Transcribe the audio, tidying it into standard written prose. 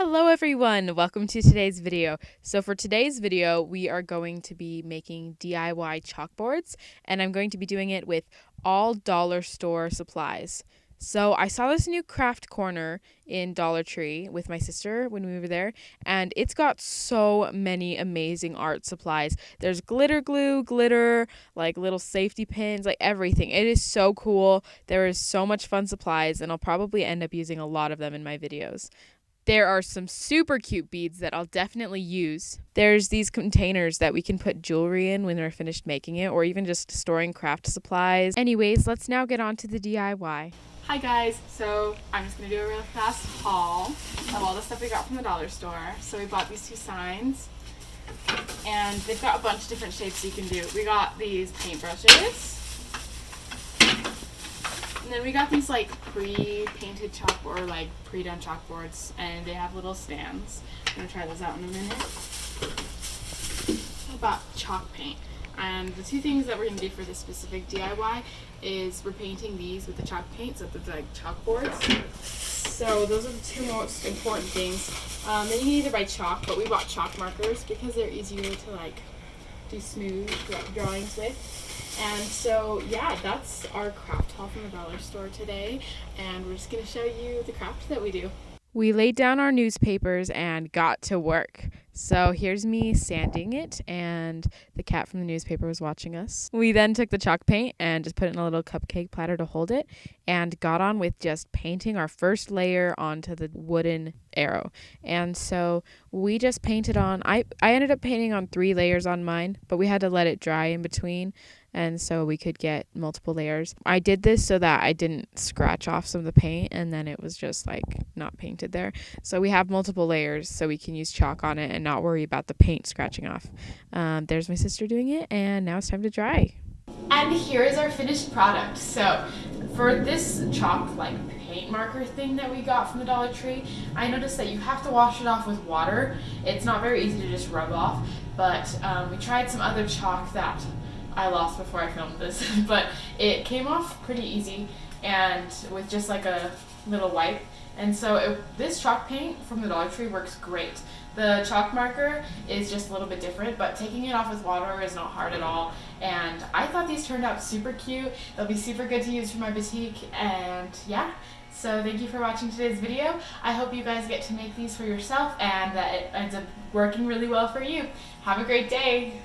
Hello everyone, welcome to today's video. So for today's video, we are going to be making DIY chalkboards, and I'm going to be doing it with all dollar store supplies. So I saw this new craft corner in Dollar Tree with my sister when we were there, and it's got so many amazing art supplies. There's glitter glue, glitter, like little safety pins, like everything. It is so cool. There is so much fun supplies, and I'll probably end up using a lot of them in my videos. There are some super cute beads that I'll definitely use. There's these containers that we can put jewelry in when we're finished making it, or even just storing craft supplies. Anyways, let's now get on to the DIY. Hi guys, so I'm just going to do a real fast haul of all the stuff we got from the dollar store. So we bought these two signs, and they've got a bunch of different shapes you can do. We got these paintbrushes, and then we got these like pre-painted chalkboard, or like pre-done chalkboards, and they have little stands. I'm going to try those out in a minute. I bought chalk paint. And the two things that we're going to do for this specific DIY is we're painting these with the chalk paint, so they're like chalkboards. So those are the two most important things. Then you can either buy chalk, but we bought chalk markers because they're easier to like do smooth drawings with. And so yeah, that's our craft haul from the dollar store today, and we're just going to show you the craft that we do. We laid down our newspapers and got to work. So here's me sanding it, and the cat from the newspaper was watching us. We then took the chalk paint and just put it in a little cupcake platter to hold it, and got on with just painting our first layer onto the wooden arrow. And so we just painted on, I ended up painting on 3 layers on mine, but we had to let it dry in between, and so we could get multiple layers. I did this so that I didn't scratch off some of the paint, and then it was just like not painted there. So we have multiple layers so we can use chalk on it and not worry about the paint scratching off. There's my sister doing it, and now it's time to dry. And here is our finished product. So for this chalk like paint marker thing that we got from the Dollar Tree, I noticed that you have to wash it off with water. It's not very easy to just rub off, but we tried some other chalk that I lost before I filmed this, but it came off pretty easy and with just like a little wipe. And so this chalk paint from the Dollar Tree works great. The chalk marker is just a little bit different, but taking it off with water is not hard at all. And I thought these turned out super cute. They'll be super good to use for my boutique, and yeah. So thank you for watching today's video. I hope you guys get to make these for yourself and that it ends up working really well for you. Have a great day.